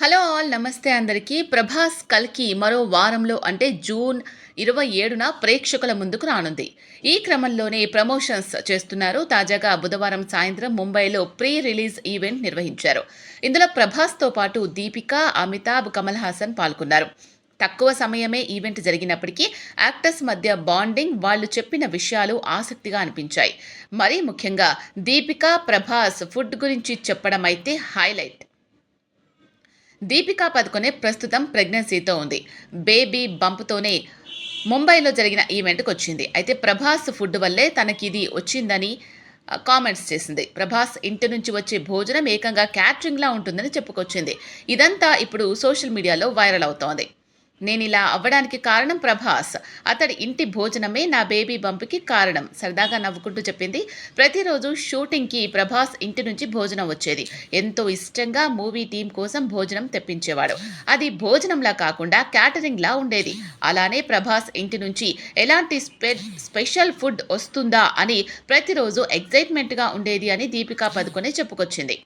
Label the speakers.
Speaker 1: Hello all నమస్తే అందరికీ. 'ప్రభాస్ కల్కి' మరో వారంలో అంటే జూన్ 27న ప్రేక్షకుల ముందుకు రానుంది. ఈ క్రమంలోనే ప్రమోషన్స్ చేస్తున్నారు. తాజాగా బుధవారం సాయంత్రం ముంబైలో ప్రీ రిలీజ్ ఈవెంట్ నిర్వహించారు. ఇందులో ప్రభాస్తో పాటు దీపిక, అమితాబ్, కమల్ హాసన్ పాల్గొన్నారు. తక్కువ సమయమే ఈవెంట్ జరిగినప్పటికీ యాక్టర్స్ మధ్య బాండింగ్, వాళ్ళు చెప్పిన విషయాలు ఆసక్తిగా అనిపించాయి. మరీ ముఖ్యంగా దీపిక, ప్రభాస్ ఫుడ్ గురించి చెప్పడం అయితే హైలైట్. దీపికా పదుకొనే ప్రస్తుతం ప్రెగ్నెన్సీతో ఉంది. బేబీ బంప్తోనే ముంబైలో జరిగిన ఈవెంట్కి వచ్చింది. అయితే ప్రభాస్ ఫుడ్ వల్లే తనకిది వచ్చిందని కామెంట్స్ చేసింది. ప్రభాస్ ఇంటి నుంచి వచ్చే భోజనం ఏకంగా క్యాటరింగ్లా ఉంటుందని చెప్పుకొచ్చింది. ఇదంతా ఇప్పుడు సోషల్ మీడియాలో వైరల్ అవుతోంది. నేనిలా అవ్వడానికి కారణం ప్రభాస్. అతడి ఇంటి భోజనమే నా బేబీ బంప్కి కారణం సరదాగా నవ్వుకుంటూ చెప్పింది. ప్రతిరోజు షూటింగ్కి ప్రభాస్ ఇంటి నుంచి భోజనం వచ్చేది. ఎంతో ఇష్టంగా మూవీ టీం కోసం భోజనం తెప్పించేవాడు. అది భోజనంలా కాకుండా క్యాటరింగ్లా ఉండేది. అలానే ప్రభాస్ ఇంటి నుంచి ఎలాంటి స్పెషల్ ఫుడ్ వస్తుందా అని ప్రతిరోజు ఎగ్జైట్మెంట్గా ఉండేది అని దీపికా పదుకొనే చెప్పుకొచ్చింది.